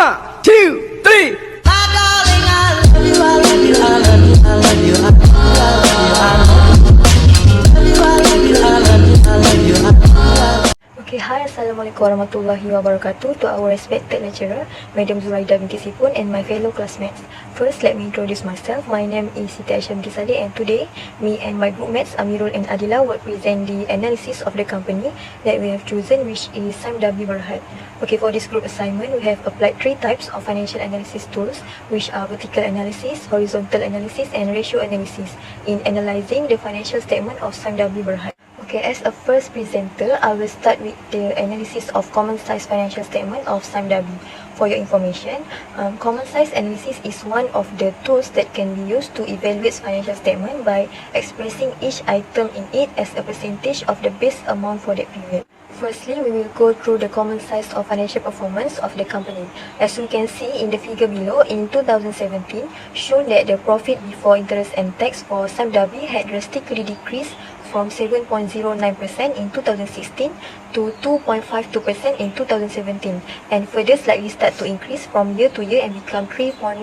1, 2, 3. My darling, I love you, I love you, I love you, I love you, I love you, I love you, I love you, I love you, I love you, I love you. Okay, hi, Assalamualaikum warahmatullahi wabarakatuh to our respected lecturer, Madam Zuraida binti Sipun, and my fellow classmates. First, let me introduce myself. My name is Siti Aisyah binti Saleh, and today, me and my group mates Amirul and Adila will present the analysis of the company that we have chosen, which is Sime Darby Berhad. Okay, for this group assignment, we have applied 3 types of financial analysis tools, which are vertical analysis, horizontal analysis, and ratio analysis in analyzing the financial statement of Sime Darby Berhad. Okay, as a first presenter, I will start with the analysis of common size financial statement of Sime Darby. For your information, common size analysis is one of the tools that can be used to evaluate financial statement by expressing each item in it as a percentage of the base amount for that period. Firstly, we will go through the common size of financial performance of the company. As we can see in the figure below, in 2017, shown that the profit before interest and tax for Sime Darby had drastically decreased from 7.09% in 2016 to 2.52% in 2017, and further slightly start to increase from year to year and become 3.17%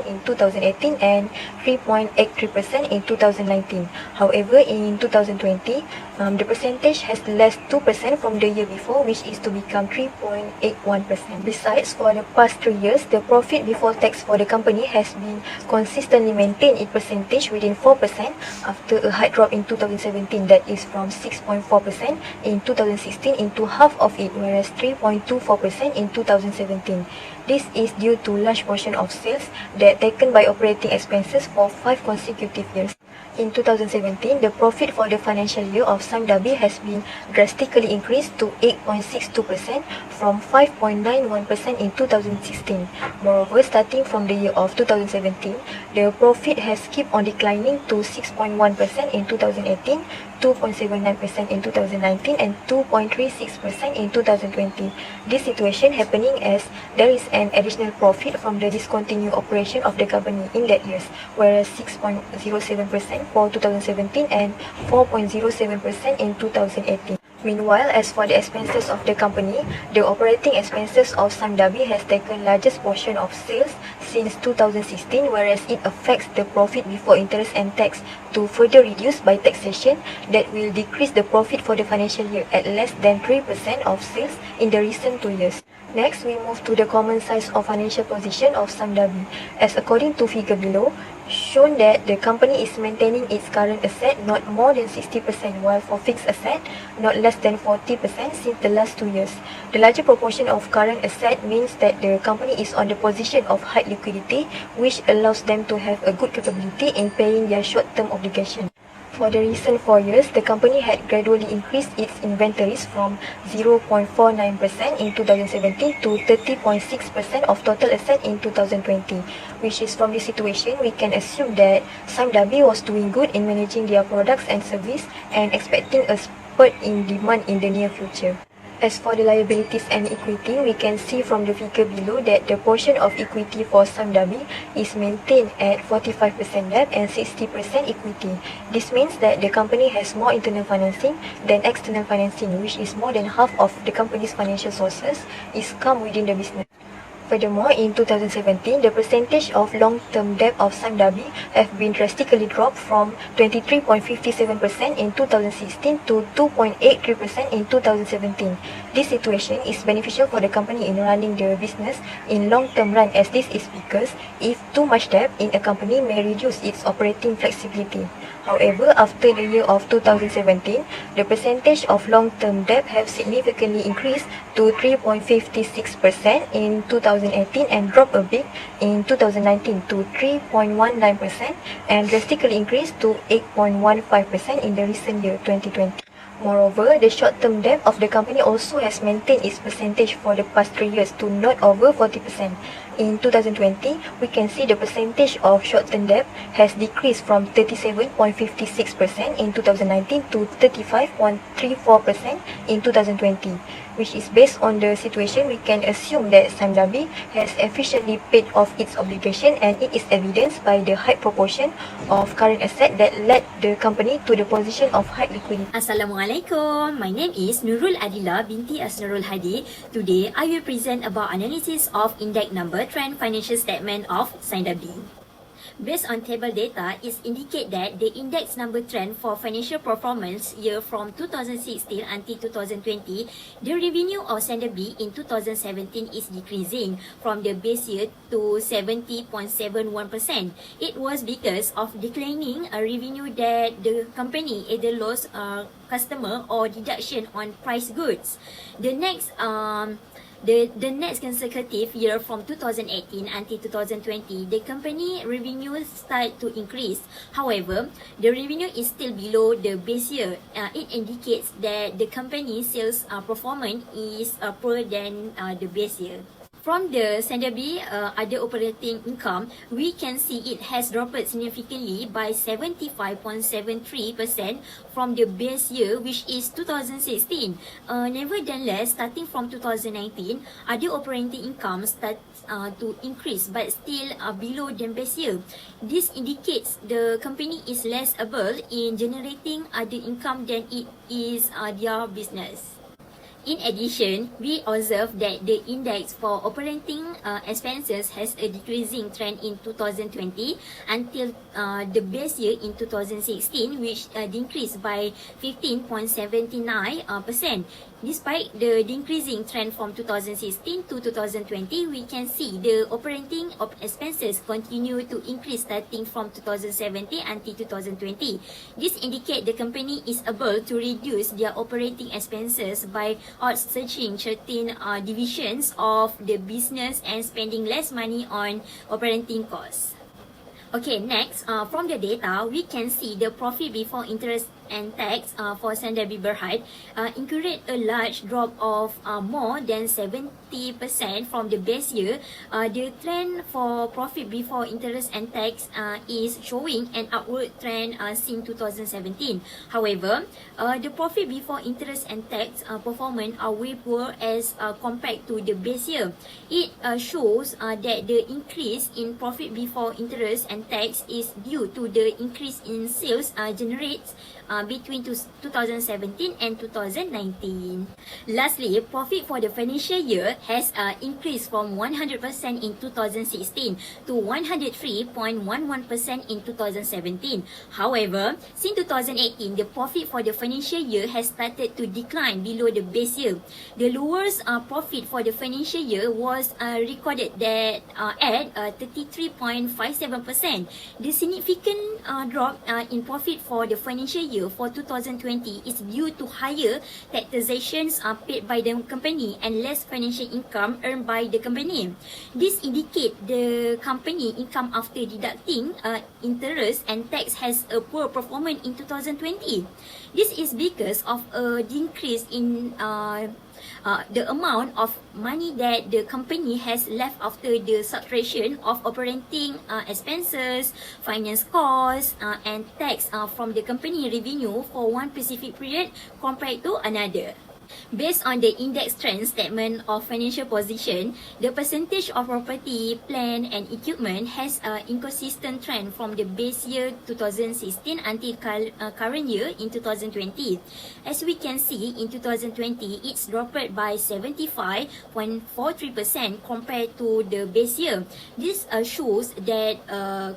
in 2018 and 3.83% in 2019. However, in 2020, the percentage has less 2% from the year before, which is to become 3.81%. Besides, for the past 3 years, the profit before tax for the company has been consistently maintained in percentage within 4% after a hard drop in 2017, that is from 6.4% in 2016 into half of it, whereas 3.24% in 2017. This is due to large portion of sales that taken by operating expenses for 5 consecutive years. In 2017, the profit for the financial year of Sime Darby has been drastically increased to 8.62% from 5.91% in 2016. Moreover, starting from the year of 2017, the profit has kept on declining to 6.1% in 2018, 2.79% in 2019, and 2.36% in 2020. This situation happening as there is an additional profit from the discontinued operation of the company in that years, whereas 6.07% for 2017 and 4.07% in 2018. Meanwhile, as for the expenses of the company, the operating expenses of Sime Darby has taken largest portion of sales since 2016, whereas it affects the profit before interest and tax to further reduce by taxation that will decrease the profit for the financial year at less than 3% of sales in the recent 2 years. Next, we move to the common size of financial position of Sime Darby. As according to figure below, shown that the company is maintaining its current asset not more than 60%, while for fixed asset not less than 40% since the last 2 years. The larger proportion of current asset means that the company is on the position of high liquidity, which allows them to have a good capability in paying their short-term obligation. For the recent 4 years, the company had gradually increased its inventories from 0.49% in 2017 to 30.6% of total asset in 2020, which is from this situation, we can assume that Sime Darby was doing good in managing their products and service and expecting a spurt in demand in the near future. As for the liabilities and equity, we can see from the figure below that the portion of equity for Sime Darby is maintained at 45% debt and 60% equity. This means that the company has more internal financing than external financing, which is more than half of the company's financial sources is come within the business. Furthermore, in 2017, the percentage of long-term debt of Sime Darby have been drastically dropped from 23.57% in 2016 to 2.83% in 2017. This situation is beneficial for the company in running the business in long-term run, as this is because if too much debt in a company may reduce its operating flexibility. However, after the year of 2017, the percentage of long-term debt have significantly increased to 3.56% in 2018 and dropped a bit in 2019 to 3.19% and drastically increased to 8.15% in the recent year 2020. Moreover, the short-term debt of the company also has maintained its percentage for the past 3 years to not over 40%. in 2020, we can see the percentage of short-term debt has decreased from 37.56% in 2019 to 35.34% in 2020. Which is based on the situation, we can assume that Sime Darby has efficiently paid off its obligation, and it is evidenced by the high proportion of current asset that led the company to the position of high liquidity. Assalamualaikum. My name is Nurul Adila binti Asnurul Hadi. Today, I will present about analysis of index number trend financial statement of Sime Darby. Based on table data, it indicate that the index number trend for financial performance year from 2016 until 2020, the revenue of Sime Darby in 2017 is decreasing from the base year to 70.71%. It was because of declining revenue that the company either lost customer or deduction on price goods. The next consecutive year from 2018 until 2020, the company revenue start to increase. However, the revenue is still below the base year. It indicates that the company sales performance is poorer than the base year. From the Sime Darby other operating income, we can see it has dropped significantly by 75.73% from the base year, which is 2016. Nevertheless, starting from 2019, other operating income starts to increase but still below the base year. This indicates the company is less able in generating other income than it is their business. In addition, we observe that the index for operating expenses has a decreasing trend in 2020 until the base year in 2016, which decreased by 15.79%. Despite the decreasing trend from 2016 to 2020, we can see the operating expenses continue to increase starting from 2017 until 2020. This indicates the company is able to reduce their operating expenses by outsourcing certain divisions of the business and spending less money on operating costs. Okay, next, from the data, we can see the profit before interest and tax for Sime Darby Berhad incurred a large drop of more than 70% from the base year. The trend for profit before interest and tax is showing an upward trend since 2017. However, the profit before interest and tax performance are way poor as compared to the base year. It shows that the increase in profit before interest and tax is due to the increase in sales generated between 2017 and 2019. Lastly, profit for the financial year has increased from 100% in 2016 to 103.11% in 2017. However, since 2018, the profit for the financial year has started to decline below the base year. The lowest profit for the financial year was recorded that at 33.57%. The significant drop in profit for the financial year for 2020 is due to higher taxations paid by the company and less financial income earned by the company. This indicates the company income after deducting interest and tax has a poor performance in 2020. This is because of a decrease in the amount of money that the company has left after the subtraction of operating expenses, finance costs, and tax from the company revenue for one specific period compared to another. Based on the index trend statement of financial position, the percentage of property, plant and equipment has an inconsistent trend from the base year 2016 until current year in 2020. As we can see, in 2020, it's dropped by 75.43% compared to the base year. This shows that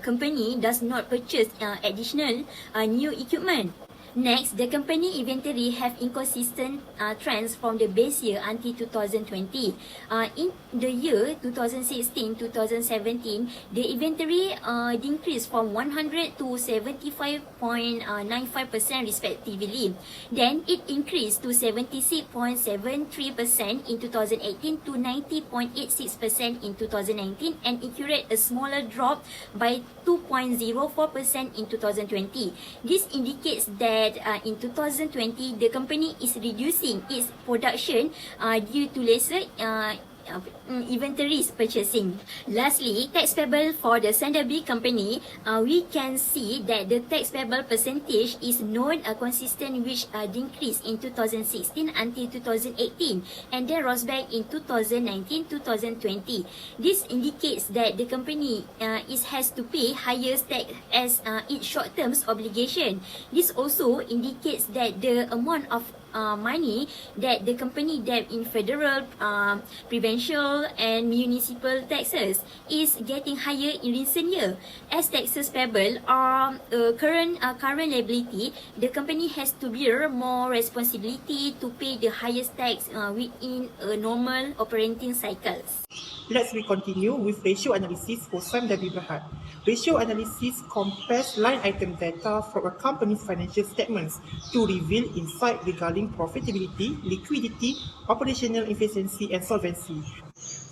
company does not purchase additional new equipment. Next, the company inventory have inconsistent trends from the base year until 2020. In the year 2016-2017, the inventory decreased from 100 to 75.95% respectively. Then it increased to 76.73% in 2018 to 90.86% in 2019, and incurred a smaller drop by 2.04% in 2020. This indicates that in 2020, the company is reducing its production due to lesser inventories purchasing. Lastly, tax payable for the Sundabi company, we can see that the tax payable percentage is known consistent which decreased in 2016 until 2018 and then rose back in 2019-2020. This indicates that the company has to pay higher tax as its short-term obligation. This also indicates that the amount of money that the company debt in federal, provincial and municipal taxes is getting higher in recent year. As taxes payable are current liability, the company has to bear more responsibility to pay the highest tax within a normal operating cycles. Let's continue with ratio analysis for Sundabi Berhad. Ratio analysis compares line item data from a company's financial statements to reveal insight regarding profitability, liquidity, operational efficiency, and solvency.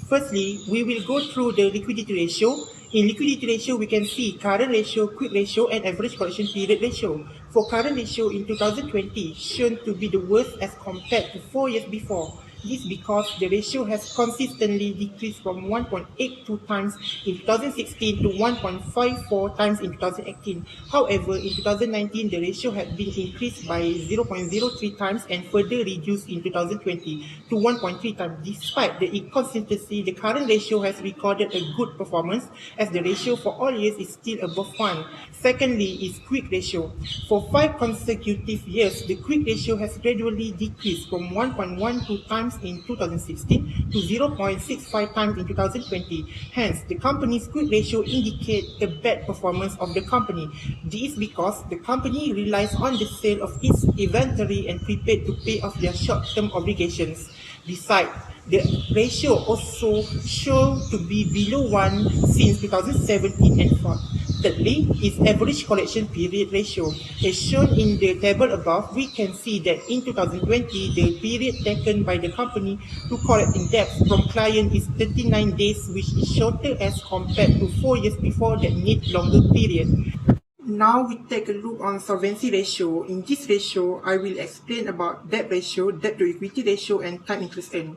Firstly, we will go through the liquidity ratio. In liquidity ratio, we can see current ratio, quick ratio, and average collection period ratio. For current ratio in 2020, shown to be the worst as compared to 4 years before. This because the ratio has consistently decreased from 1.82 times in 2016 to 1.54 times in 2018. However, in 2019, the ratio had been increased by 0.03 times and further reduced in 2020 to 1.3 times. Despite the inconsistency, the current ratio has recorded a good performance as the ratio for all years is still above 1. Secondly is quick ratio. For 5 consecutive years, the quick ratio has gradually decreased from 1.12 times in 2016 to 0.65 times in 2020. Hence, the company's quick ratio indicates a bad performance of the company. This is because the company relies on the sale of its inventory and prepaid to pay off their short-term obligations. Besides, the ratio also shown to be below 1 since 2017 and forth. Thirdly is average collection period ratio. As shown in the table above, we can see that in 2020, the period taken by the company to collect in debt from client is 39 days, which is shorter as compared to 4 years before that need longer period. Now we take a look on solvency ratio. In this ratio, I will explain about debt ratio, debt to equity ratio, and time interest earned.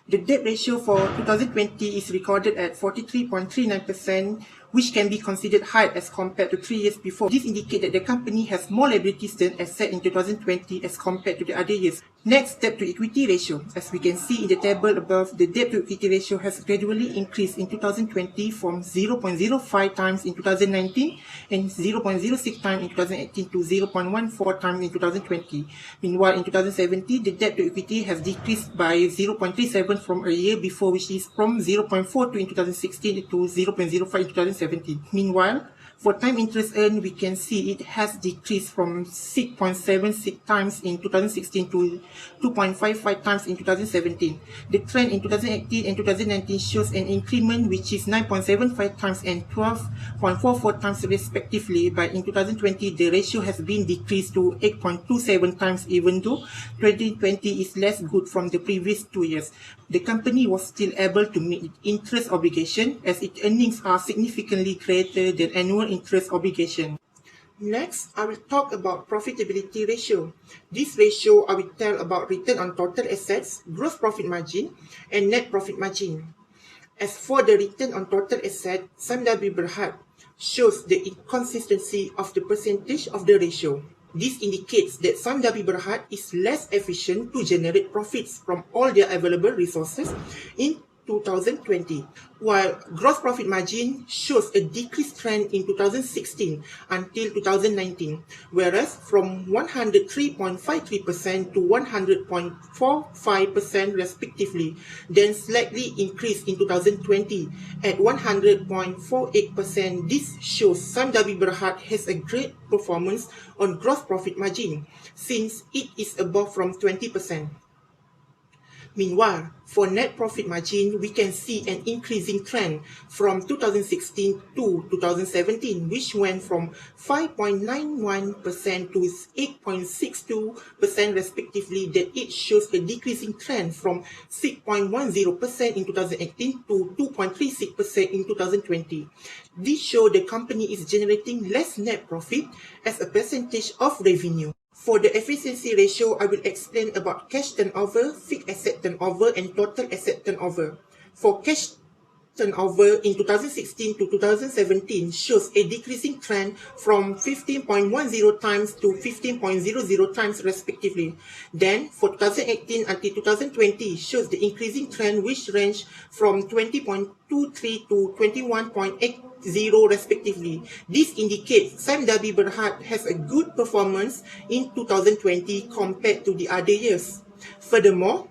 The debt ratio for 2020 is recorded at 43.39%, which can be considered high as compared to 3 years before. This indicates that the company has more liabilities than assets in 2020 as compared to the other years. Next, debt to equity ratio. As we can see in the table above, the debt to equity ratio has gradually increased in 2020 from 0.05 times in 2019 and 0.06 times in 2018 to 0.14 times in 2020. Meanwhile, in 2017, the debt to equity has decreased by 0.37 from a year before, which is from 0.42 in 2016 to 0.05 in 2017. Meanwhile, for time interest earned, we can see it has decreased from 6.76 times in 2016 to 2.55 times in 2017. The trend in 2018 and 2019 shows an increment which is 9.75 times and 12.44 times respectively, but in 2020 the ratio has been decreased to 8.27 times, even though 2020 is less good from the previous 2 years. The company was still able to meet its interest obligation as its earnings are significantly greater than annual interest obligation. Next, I will talk about profitability ratio. This ratio I will tell about return on total assets, gross profit margin, and net profit margin. As for the return on total asset, Sundabi Berhad shows the inconsistency of the percentage of the ratio. This indicates that Sundabi Berhad is less efficient to generate profits from all their available resources in 2020, while gross profit margin shows a decreased trend in 2016 until 2019, whereas from 103.53% to 100.45% respectively, then slightly increased in 2020 at 100.48%. This shows Sundabi Berhad has a great performance on gross profit margin since it is above from 20%. Meanwhile, for net profit margin, we can see an increasing trend from 2016 to 2017, which went from 5.91% to 8.62% respectively. That it shows a decreasing trend from 6.10% in 2018 to 2.36% in 2020. This shows the company is generating less net profit as a percentage of revenue. For the efficiency ratio, I will explain about cash turnover, fixed asset turnover, and total asset turnover. for cash turnover in 2016 to 2017 shows a decreasing trend from 15.10 times to 15.00 times respectively. Then, for 2018 until 2020 shows the increasing trend which range from 20.23 to 21.80 respectively. This indicates Sime Darby Berhad has a good performance in 2020 compared to the other years. Furthermore,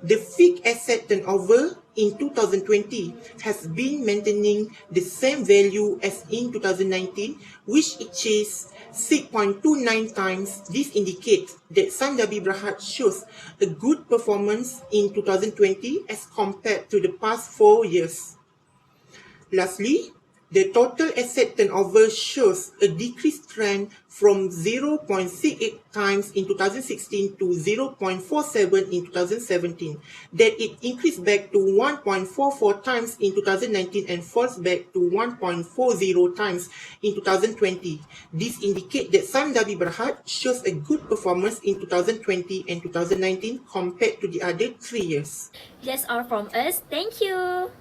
the fixed asset turnover in 2020 has been maintaining the same value as in 2019, which achieves 6.29 times. This indicates that Sime Darby Berhad shows a good performance in 2020 as compared to the past 4 years. Lastly, the total asset turnover shows a decreased trend from 0.68 times in 2016 to 0.47 in 2017. That it increased back to 1.44 times in 2019 and falls back to 1.40 times in 2020. This indicates that Sime Darby Berhad shows a good performance in 2020 and 2019 compared to the other 3 years. That's all from us. Thank you.